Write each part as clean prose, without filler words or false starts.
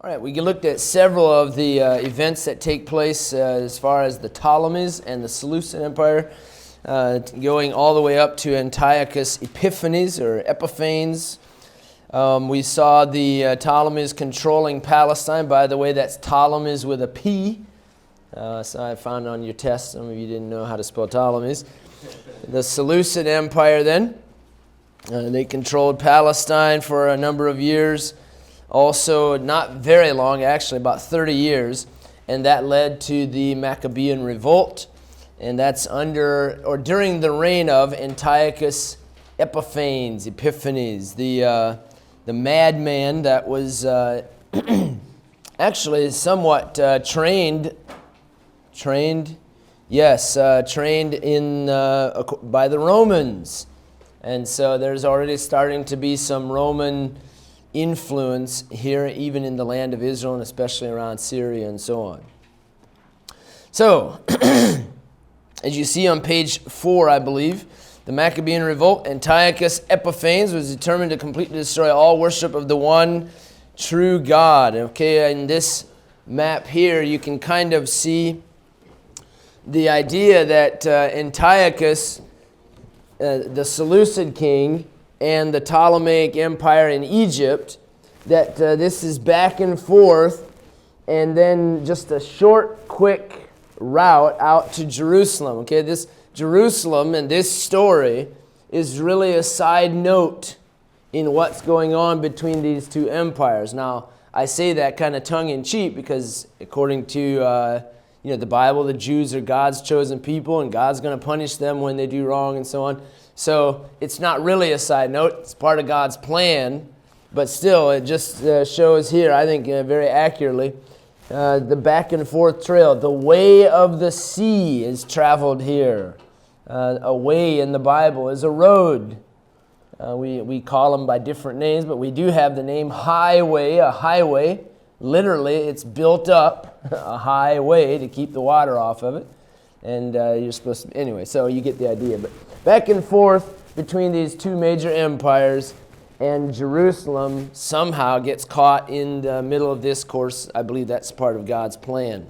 All right, we looked at several of the events that take place as far as the Ptolemies and the Seleucid Empire, going all the way up to Antiochus Epiphanes or Epiphanes. We saw the Ptolemies controlling Palestine. By the way, that's Ptolemies with a P. So I found on your test, some of you didn't know how to spell Ptolemies. The Seleucid Empire then, they controlled Palestine for a number of years. Also, not very long, actually, about 30 years, and that led to the Maccabean Revolt, and that's under, or during the reign of Antiochus Epiphanes, the madman that was actually somewhat trained in by the Romans, and so there's already starting to be some Roman influence here, even in the land of Israel, and especially around Syria and so on. So, as you see on page 4, I believe, the Maccabean Revolt, Antiochus Epiphanes was determined to completely destroy all worship of the one true God. Okay, in this map here, you can kind of see the idea that Antiochus, the Seleucid king, and the Ptolemaic Empire in Egypt, that this is back and forth, and then just a short, quick route out to Jerusalem. Okay, this Jerusalem and this story is really a side note in what's going on between these two empires. Now, I say that kind of tongue-in-cheek because according to the Bible, the Jews are God's chosen people, and God's going to punish them when they do wrong and so on. So it's not really a side note. It's part of God's plan. But still, it just shows here, I think very accurately, the back and forth trail. The way of the sea is traveled here. A way in the Bible is a road. We call them by different names, but we do have the name highway, a highway. Literally, it's built up, a highway, to keep the water off of it. And you're supposed to, anyway, so you get the idea. But back and forth between these two major empires, and Jerusalem somehow gets caught in the middle of this course. I believe that's part of God's plan.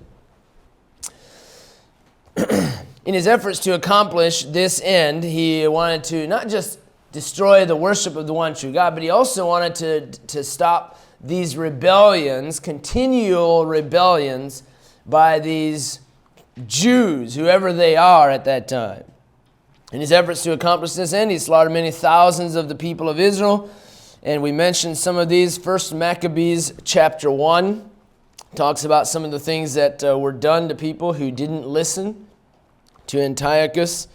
In his efforts to accomplish this end, he wanted to not just destroy the worship of the one true God, but he also wanted to stop these rebellions, continual rebellions by these Jews, whoever they are at that time. In his efforts to accomplish this end, he slaughtered many thousands of the people of Israel. And we mentioned some of these. First Maccabees chapter 1 talks about some of the things that were done to people who didn't listen to Antiochus.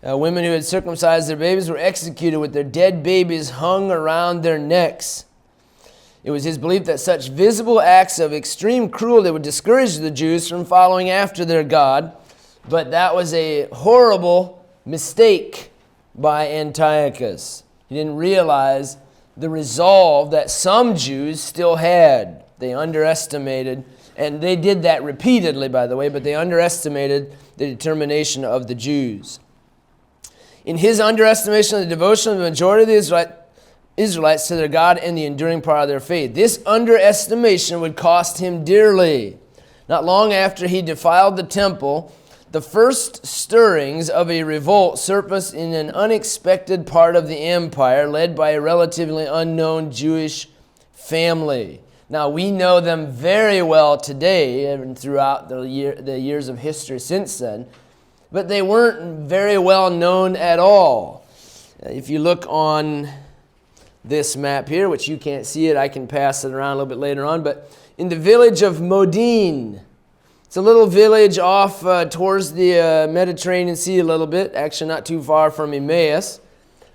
Women who had circumcised their babies were executed with their dead babies hung around their necks. It was his belief that such visible acts of extreme cruelty would discourage the Jews from following after their God, but that was a horrible mistake by Antiochus. He didn't realize the resolve that some Jews still had. They underestimated, and they did that repeatedly, by the way, but they underestimated the determination of the Jews. In his underestimation of the devotion of the majority of the Israelites to their God and the enduring power of their faith, this underestimation would cost him dearly. Not long after he defiled the temple, the first stirrings of a revolt surfaced in an unexpected part of the empire, led by a relatively unknown Jewish family. Now, we know them very well today and throughout the years of history since then, but they weren't very well known at all. If you look on this map here, which you can't see it, I can pass it around a little bit later on, but in the village of Modin, it's a little village off towards the Mediterranean Sea a little bit, actually not too far from Emmaus,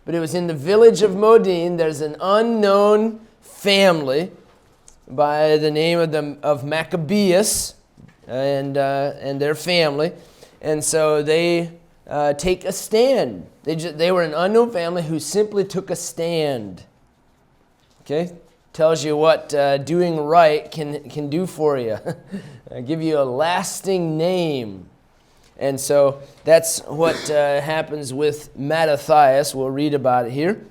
but it was in the village of Modin. There's an unknown family by the name of Maccabeus and their family, and so they take a stand. They were an unknown family who simply took a stand. Okay, tells you what doing right can do for you. Give you a lasting name. And so that's what happens with Mattathias. We'll read about it here.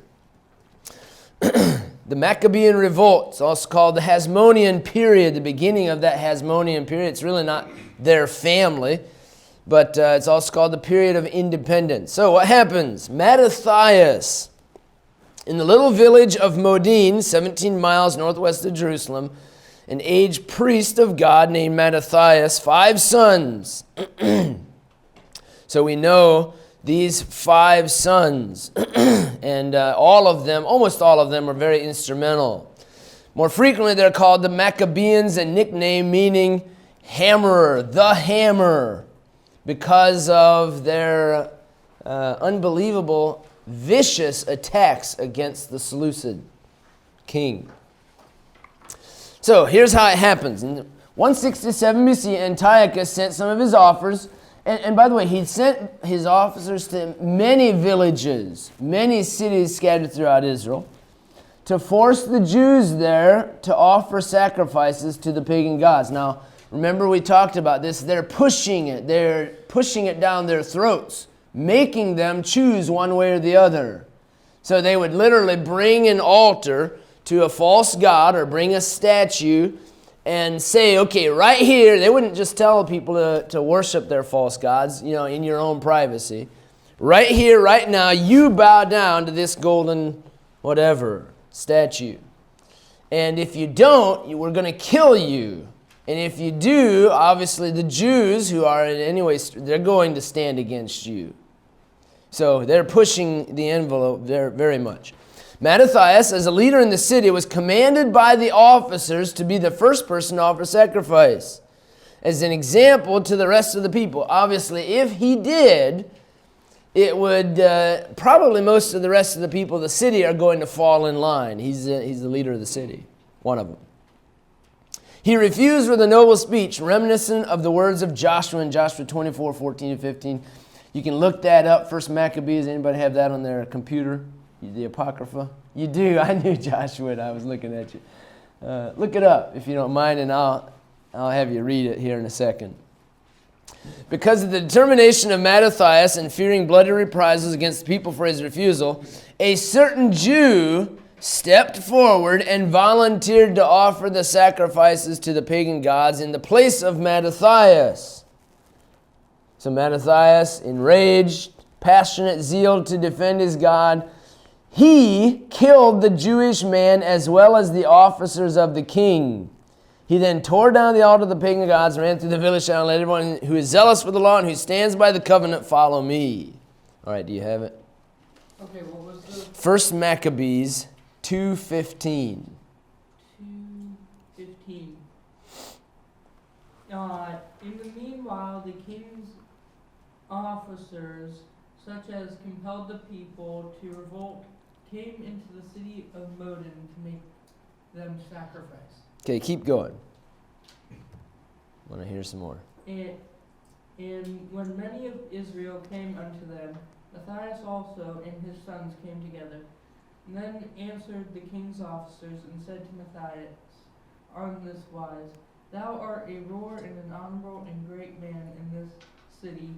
the Maccabean Revolt. It's also called the Hasmonean period, the beginning of that Hasmonean period. It's really not their family, but it's also called the period of independence. So what happens? Mattathias, in the little village of Modin, 17 miles northwest of Jerusalem, an aged priest of God named Mattathias, 5 sons. So we know these 5 sons, and all of them, almost all of them, are very instrumental. More frequently, they're called the Maccabeans, a nickname meaning hammerer, the hammer, because of their unbelievable, vicious attacks against the Seleucid king. So here's how it happens. In 167 BC, Antiochus sent some of his offers. And by the way, he sent his officers to many villages, many cities scattered throughout Israel, to force the Jews there to offer sacrifices to the pagan gods. Now, remember we talked about this. They're pushing it. They're pushing it down their throats, making them choose one way or the other. So they would literally bring an altar to a false god or bring a statue and say, okay, right here, they wouldn't just tell people to worship their false gods, in your own privacy. Right here, right now, you bow down to this golden whatever statue. And if you don't, we're going to kill you. And if you do, obviously the Jews, who are in any way, they're going to stand against you. So they're pushing the envelope there very much. Mattathias, as a leader in the city, was commanded by the officers to be the first person to offer sacrifice, as an example to the rest of the people. Obviously, if he did, it would probably most of the rest of the people of the city are going to fall in line. He's the leader of the city, one of them. He refused with a noble speech, reminiscent of the words of Joshua in Joshua 24, 14 and 15. You can look that up, First Maccabees. Anybody have that on their computer? The Apocrypha? You do. I knew Joshua would. I was looking at you. Look it up if you don't mind, and I'll have you read it here in a second. Because of the determination of Mattathias and fearing bloody reprisals against the people for his refusal, a certain Jew stepped forward and volunteered to offer the sacrifices to the pagan gods in the place of Mattathias. So Mattathias, enraged, passionate zeal to defend his God, he killed the Jewish man as well as the officers of the king. He then tore down the altar of the pagan gods and ran through the village shouting, "Let everyone who is zealous for the law and who stands by the covenant follow me." All right, do you have it? Okay, what was the... First Maccabees 2:15. 2:15. In the meanwhile, the king's officers, such as compelled the people to revolt, came into the city of Modin to make them sacrifice. Okay, keep going. I want to hear some more. And when many of Israel came unto them, Matthias also and his sons came together. And then answered the king's officers and said to Matthias on this wise, Thou art a ruler and an honorable and great man in this city,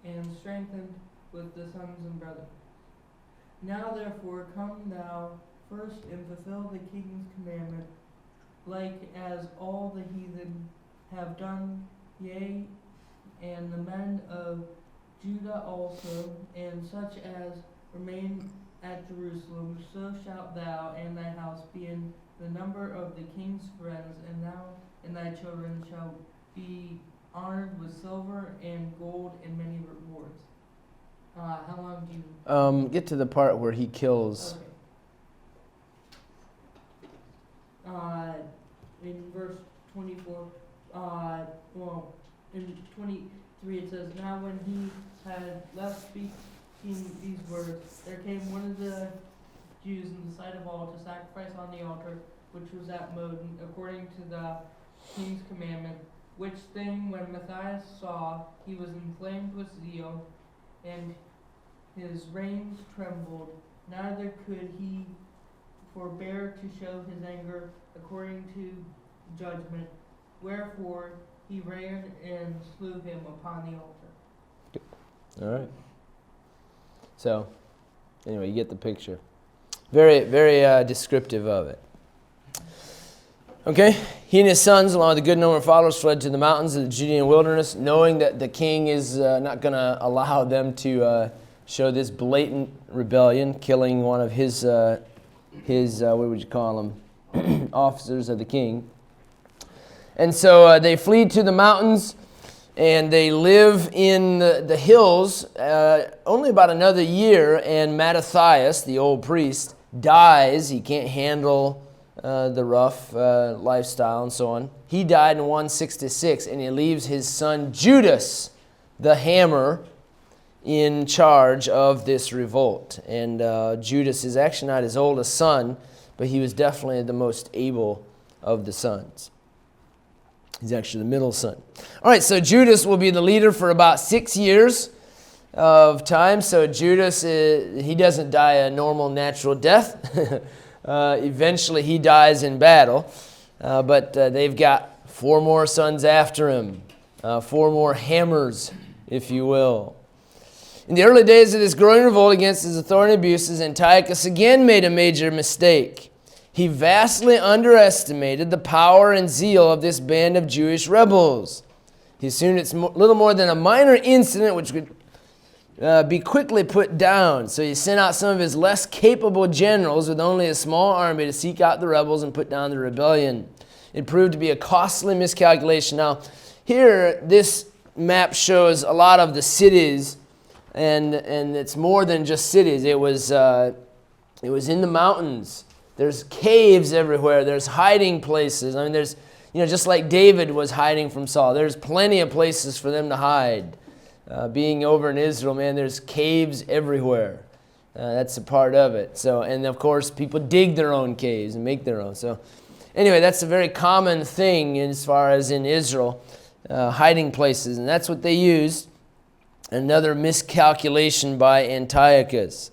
and strengthened with the sons and brethren. Now therefore come thou first and fulfill the king's commandment, like as all the heathen have done, yea, and the men of Judah also, and such as remain at Jerusalem, so shalt thou and thy house be in the number of the king's friends, and thou and thy children shall be honored with silver and gold and many rewards. How long do you... Get to the part where he kills... Okay. In verse 24, in 23 it says, Now when he had left speaking these words, there came one of the Jews in the sight of all to sacrifice on the altar, which was at Modin, according to the king's commandment. Which thing, when Matthias saw, he was inflamed with zeal, and his reins trembled. Neither could he forbear to show his anger according to judgment. Wherefore he ran and slew him upon the altar. All right. So, anyway, you get the picture. Very, very descriptive of it. Okay, he and his sons, along with a good number of followers, fled to the mountains of the Judean wilderness, knowing that the king is not going to allow them to show this blatant rebellion, killing one of his what would you call them, officers of the king. And so they flee to the mountains, and they live in the hills only about another year, and Mattathias, the old priest, dies. He can't handle the rough lifestyle and so on. He died in 166, and he leaves his son Judas, the hammer, in charge of this revolt. And Judas is actually not his oldest son, but he was definitely the most able of the sons. He's actually the middle son. All right, so Judas will be the leader for about 6 years of time. So Judas, he doesn't die a normal natural death. Eventually he dies in battle, but they've got 4 more sons after him, 4 more hammers, if you will. In the early days of this growing revolt against his authority and abuses, Antiochus again made a major mistake. He vastly underestimated the power and zeal of this band of Jewish rebels. He assumed it's little more than a minor incident which could be quickly put down. So he sent out some of his less capable generals with only a small army to seek out the rebels and put down the rebellion. It proved to be a costly miscalculation. Now, here, this map shows a lot of the cities, and it's more than just cities. It was in the mountains. There's caves everywhere. There's hiding places. I mean, there's, just like David was hiding from Saul, there's plenty of places for them to hide. Being over in Israel, man, there's caves everywhere. That's a part of it. So, and of course, people dig their own caves and make their own. So, anyway, that's a very common thing as far as in Israel, hiding places, and that's what they used. Another miscalculation by Antiochus.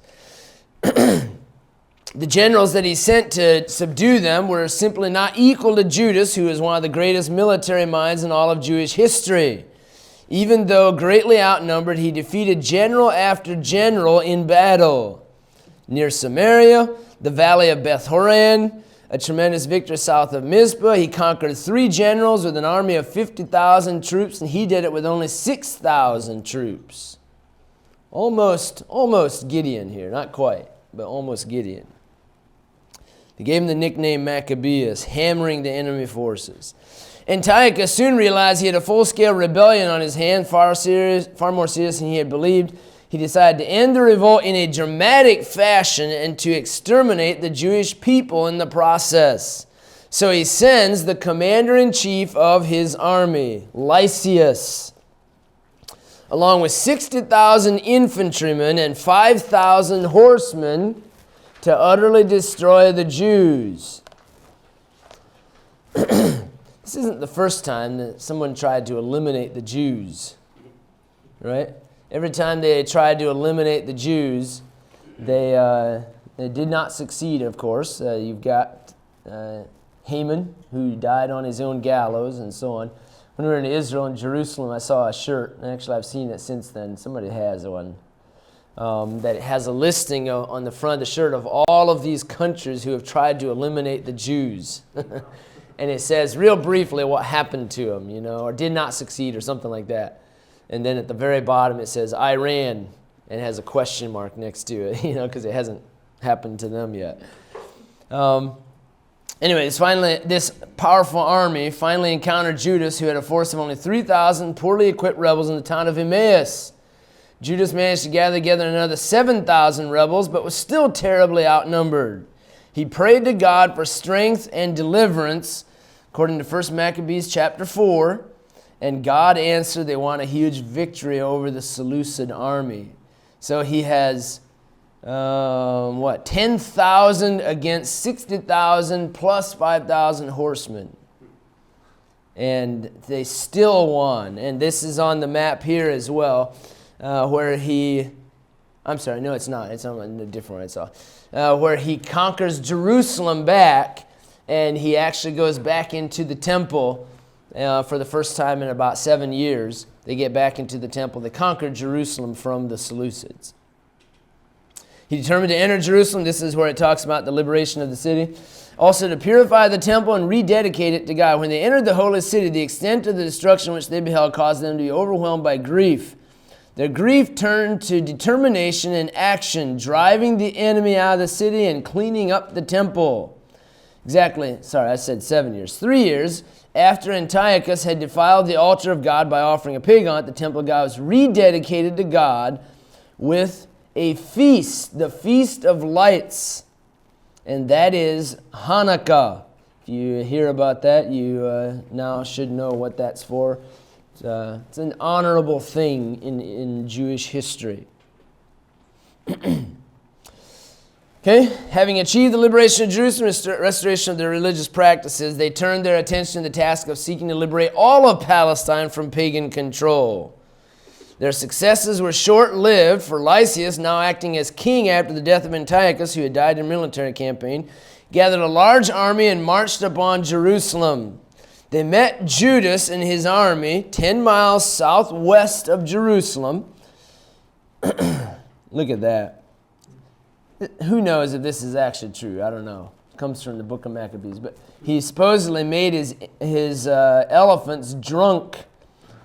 The generals that he sent to subdue them were simply not equal to Judas, who is one of the greatest military minds in all of Jewish history. Even though greatly outnumbered, he defeated general after general in battle. Near Samaria, the valley of Beth Horon, a tremendous victory south of Mizpah, he conquered 3 generals with an army of 50,000 troops, and he did it with only 6,000 troops. Almost Gideon here, not quite, but almost Gideon. They gave him the nickname Maccabeus, hammering the enemy forces. Antiochus soon realized he had a full-scale rebellion on his hand, far more serious than he had believed. He decided to end the revolt in a dramatic fashion and to exterminate the Jewish people in the process. So he sends the commander-in-chief of his army, Lysias, along with 60,000 infantrymen and 5,000 horsemen to utterly destroy the Jews. This isn't the first time that someone tried to eliminate the Jews, right? Every time they tried to eliminate the Jews, they did not succeed, of course. You've got Haman, who died on his own gallows, and so on. When we were in Israel and Jerusalem, I saw a shirt, and actually I've seen it since then. Somebody has one. That has a listing on the front of the shirt of all of these countries who have tried to eliminate the Jews. And it says real briefly what happened to them, or did not succeed or something like that. And then at the very bottom it says Iran, and it has a question mark next to it, because it hasn't happened to them yet. Anyway, this powerful army finally encountered Judas, who had a force of only 3,000 poorly equipped rebels in the town of Emmaus. Judas managed to gather together another 7,000 rebels, but was still terribly outnumbered. He prayed to God for strength and deliverance, according to 1 Maccabees chapter 4, and God answered. They won a huge victory over the Seleucid army. So he has, 10,000 against 60,000 plus 5,000 horsemen. And they still won. And this is on the map here as well, where I'm sorry, no, it's not. It's on a different one I saw. Where he conquers Jerusalem back, and he actually goes back into the temple for the first time in about 7 years. They get back into the temple. They conquered Jerusalem from the Seleucids. He determined to enter Jerusalem. This is where it talks about the liberation of the city. Also to purify the temple and rededicate it to God. When they entered the holy city, the extent of the destruction which they beheld caused them to be overwhelmed by grief. Their grief turned to determination and action, driving the enemy out of the city and cleaning up the temple. Exactly, sorry, I said 7 years. 3 years after Antiochus had defiled the altar of God by offering a pig on it, the temple of God was rededicated to God with a feast, the Feast of Lights, and that is Hanukkah. If you hear about that, you now should know what that's for. It's an honorable thing in Jewish history. Okay, having achieved the liberation of Jerusalem, restoration of their religious practices, they turned their attention to the task of seeking to liberate all of Palestine from pagan control. Their successes were short-lived, for Lysias, now acting as king after the death of Antiochus, who had died in a military campaign, gathered a large army and marched upon Jerusalem. They met Judas and his army 10 miles southwest of Jerusalem. Look at that. Who knows if this is actually true? I don't know. It comes from the book of Maccabees. But he supposedly made his elephants drunk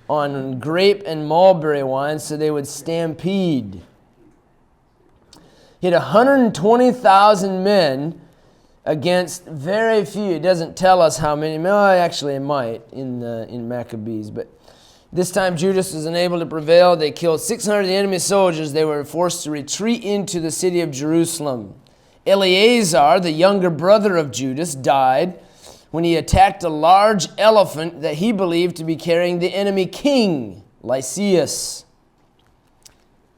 on grape and mulberry wine so they would stampede. He had 120,000 men against very few. It doesn't tell us how many. Well, actually, it might in Maccabees. But this time Judas was unable to prevail. They killed 600 of the enemy soldiers. They were forced to retreat into the city of Jerusalem. Eleazar, the younger brother of Judas, died when he attacked a large elephant that he believed to be carrying the enemy king, Lysias.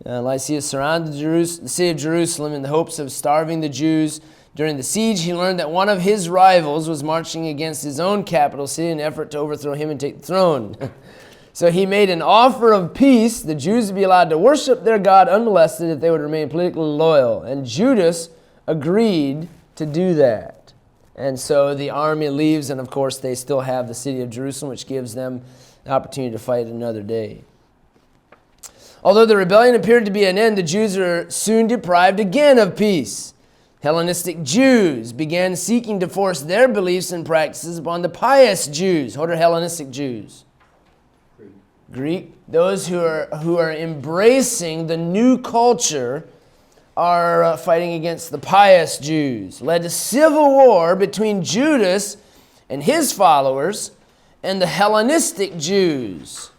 Lysias surrounded the city of Jerusalem in the hopes of starving the Jews. During the siege, he learned that one of his rivals was marching against his own capital city in an effort to overthrow him and take the throne. So he made an offer of peace. The Jews would be allowed to worship their God unmolested if they would remain politically loyal. And Judas agreed to do that. And so the army leaves, and of course they still have the city of Jerusalem, which gives them the opportunity to fight another day. Although the rebellion appeared to be an end, the Jews are soon deprived again of peace. Hellenistic Jews began seeking to force their beliefs and practices upon the pious Jews. What are Hellenistic Jews? Greek. Those who are embracing the new culture are fighting against the pious Jews. Led to civil war between Judas and his followers and the Hellenistic Jews.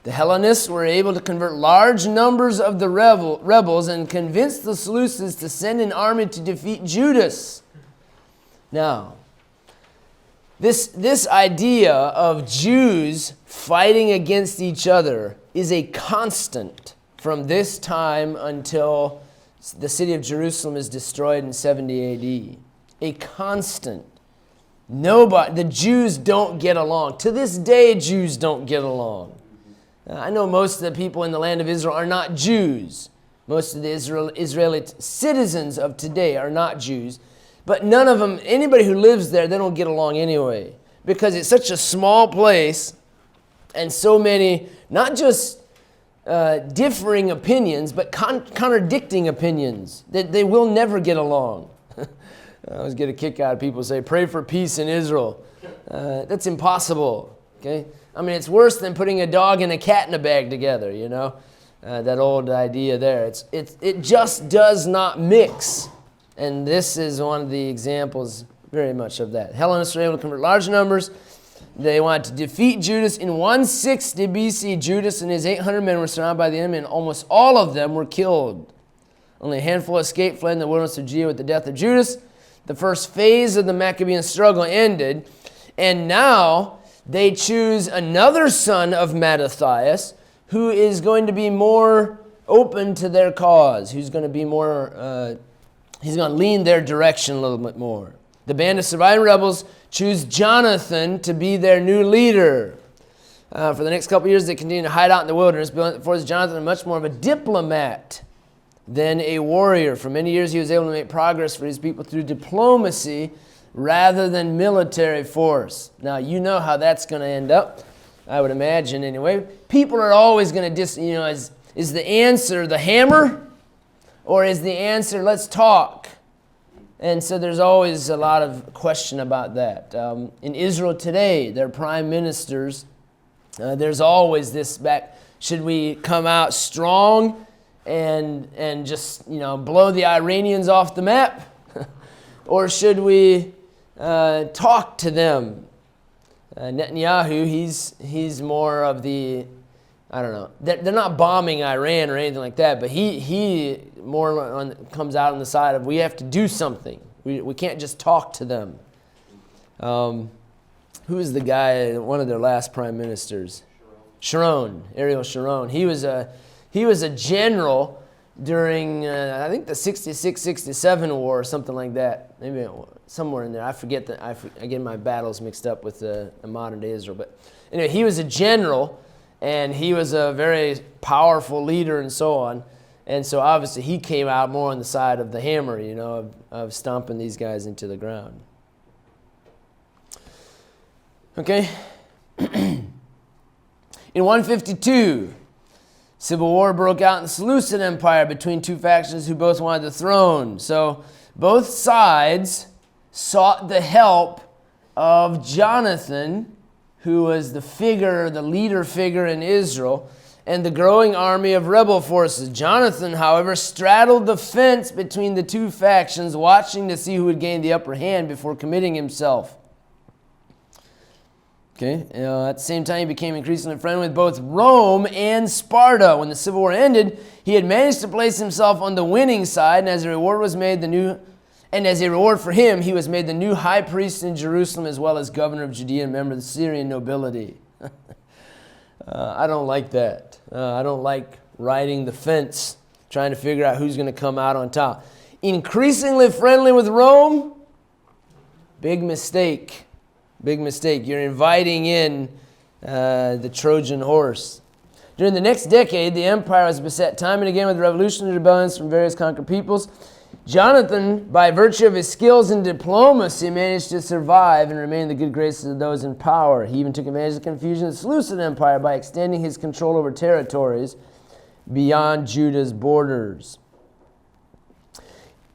The Hellenists were able to convert large numbers of the rebels and convince the Seleucids to send an army to defeat Judas. Now, this idea of Jews fighting against each other is a constant from this time until the city of Jerusalem is destroyed in 70 AD. A constant. The Jews don't get along. To this day, Jews don't get along. I know most of the people in the land of Israel are not Jews. Most of the Israeli citizens of today are not Jews. But none of them, anybody who lives there, they don't get along anyway. Because it's such a small place and so many, not just differing opinions, but contradicting opinions, that they will never get along. I always get a kick out of people who say, pray for peace in Israel. That's impossible, okay? I mean, it's worse than putting a dog and a cat in a bag together, you know? That old idea there. It just does not mix. And this is one of the examples very much of that. Hellenists were able to convert large numbers. They wanted to defeat Judas. In 160 BC, Judas and his 800 men were surrounded by the enemy, and almost all of them were killed. Only a handful escaped, fled in the wilderness of Judea with the death of Judas. The first phase of the Maccabean struggle ended, and now they choose another son of Mattathias who is going to be more open to their cause, who's going to be more, he's going to lean their direction a little bit more. The band of surviving rebels choose Jonathan to be their new leader. For the next couple of years, they continue to hide out in the wilderness. For Jonathan was much more of a diplomat than a warrior. For many years, he was able to make progress for his people through diplomacy rather than military force. Now, you know how that's going to end up, I would imagine anyway. People are always going to is the answer the hammer Or is the answer, let's talk? And so there's always a lot of question about that. In Israel today, their prime ministers, there's always this back, should we come out strong and just, blow the Iranians off the map? Or should we talk to them? Netanyahu, he's more of the, I don't know. They're not bombing Iran or anything like that, but he more comes out on the side of we have to do something. We can't just talk to them. Who is the guy? One of their last prime ministers, Ariel Sharon. He was a general during I think the 66-67 war or something like that. Maybe somewhere in there. I forget that. I get my battles mixed up with the modern day Israel. But anyway, he was a general. And he was a very powerful leader and so on. And so obviously he came out more on the side of the hammer, of stomping these guys into the ground. Okay. In 152, civil war broke out in the Seleucid Empire between two factions who both wanted the throne. So both sides sought the help of Jonathan, who was the leader figure in Israel, and the growing army of rebel forces. Jonathan, however, straddled the fence between the two factions, watching to see who would gain the upper hand before committing himself. Okay. At the same time, he became increasingly friendly with both Rome and Sparta. When the civil war ended, he had managed to place himself on the winning side, and as a reward for him, he was made the new high priest in Jerusalem, as well as governor of Judea and member of the Syrian nobility. I don't like that. I don't like riding the fence, trying to figure out who's going to come out on top. Increasingly friendly with Rome? Big mistake. Big mistake. You're inviting in the Trojan horse. During the next decade, the empire was beset time and again with revolutionary rebellions from various conquered peoples. Jonathan, by virtue of his skills in diplomacy, managed to survive and remain in the good graces of those in power. He even took advantage of the confusion of the Seleucid Empire by extending his control over territories beyond Judah's borders.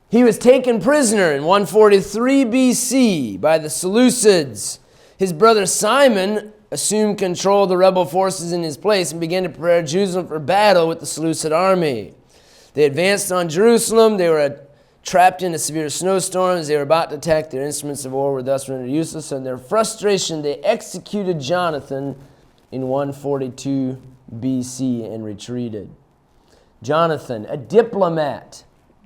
He was taken prisoner in 143 BC by the Seleucids. His brother Simon assumed control of the rebel forces in his place and began to prepare Jerusalem for battle with the Seleucid army. They advanced on Jerusalem. They were trapped in a severe snowstorm. As they were about to attack, their instruments of war were thus rendered useless. In their frustration, they executed Jonathan in 142 BC and retreated. Jonathan, a diplomat.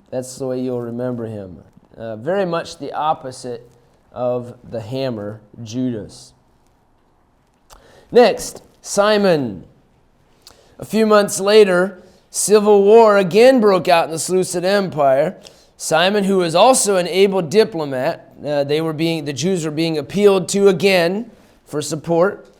That's the way you'll remember him. Very much the opposite of the hammer, Judas. Next, Simon. A few months later, civil war again broke out in the Seleucid Empire. Simon, who was also an able diplomat, the Jews were being appealed to again for support.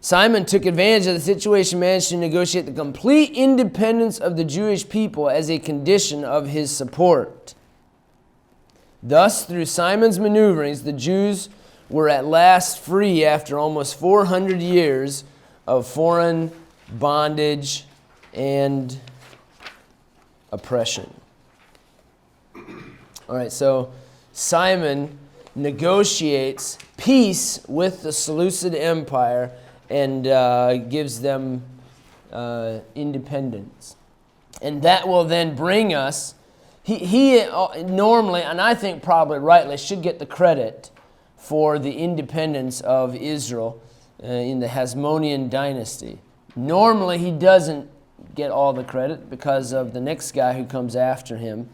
Simon took advantage of the situation, managed to negotiate the complete independence of the Jewish people as a condition of his support. Thus, through Simon's maneuverings, the Jews were at last free after almost 400 years of foreign bondage and oppression. All right, so Simon negotiates peace with the Seleucid Empire and gives them independence. And that will then bring us, he normally, and I think probably rightly, should get the credit for the independence of Israel in the Hasmonean dynasty. Normally he doesn't get all the credit because of the next guy who comes after him,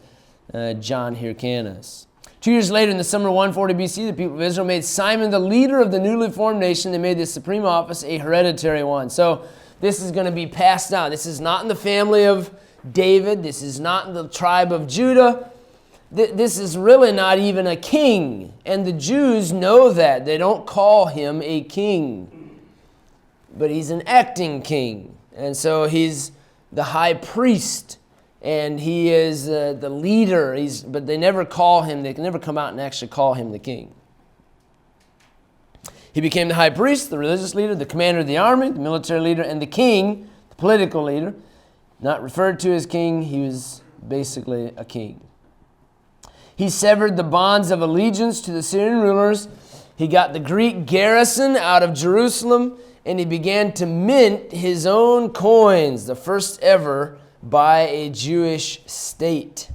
John Hyrcanus. 2 years later, in the summer of 140 BC, the people of Israel made Simon the leader of the newly formed nation. They made the supreme office a hereditary one. So this is going to be passed down. This is not in the family of David. This is not in the tribe of Judah. This is really not even a king. And the Jews know that. They don't call him a king. But he's an acting king. And so he's the high priest. And he is the leader. But they never call him, they can never come out and actually call him the king. He became the high priest, the religious leader, the commander of the army, the military leader, and the king, the political leader. Not referred to as king, he was basically a king. He severed the bonds of allegiance to the Syrian rulers. He got the Greek garrison out of Jerusalem, and he began to mint his own coins, the first ever by a Jewish state.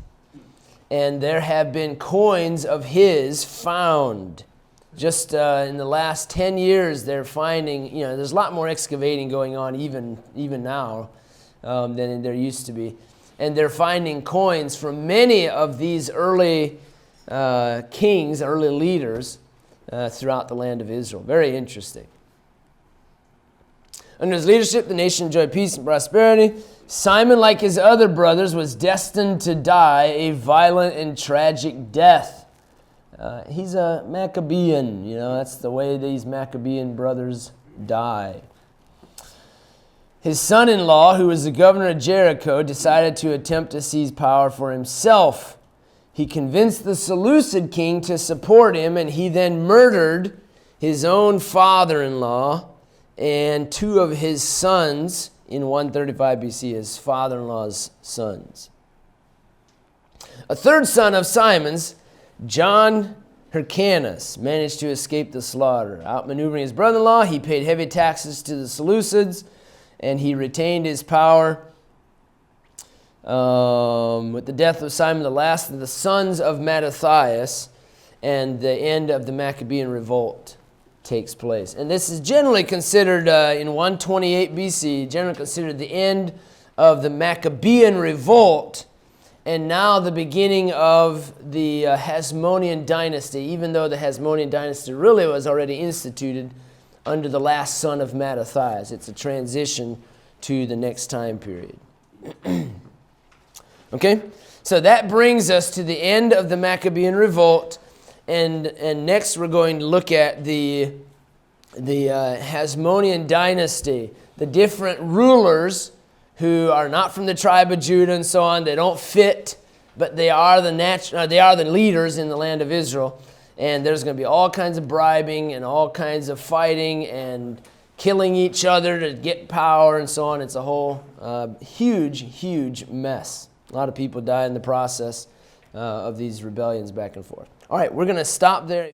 And there have been coins of his found. Just in the last 10 years, they're finding, there's a lot more excavating going on even now than there used to be. And they're finding coins from many of these early kings, early leaders throughout the land of Israel. Very interesting. Under his leadership, the nation enjoyed peace and prosperity. Simon, like his other brothers, was destined to die a violent and tragic death. He's a Maccabean, that's the way these Maccabean brothers die. His son-in-law, who was the governor of Jericho, decided to attempt to seize power for himself. He convinced the Seleucid king to support him, and he then murdered his own father-in-law and two of his sons in 135 BC, his father-in-law's sons. A third son of Simon's, John Hyrcanus, managed to escape the slaughter. Outmaneuvering his brother-in-law, he paid heavy taxes to the Seleucids, and he retained his power. With the death of Simon, the last of the sons of Mattathias, and the end of the Maccabean Revolt takes place. And this is generally considered, in 128 BC, generally considered the end of the Maccabean Revolt, and now the beginning of the Hasmonean dynasty, even though the Hasmonean dynasty really was already instituted under the last son of Mattathias. It's a transition to the next time period. Okay, so that brings us to the end of the Maccabean Revolt, and next we're going to look at the Hasmonean dynasty, the different rulers who are not from the tribe of Judah and so on. They don't fit, but they are the leaders in the land of Israel. And there's going to be all kinds of bribing and all kinds of fighting and killing each other to get power and so on. It's a whole huge mess. A lot of people die in the process of these rebellions back and forth. All right, we're going to stop there.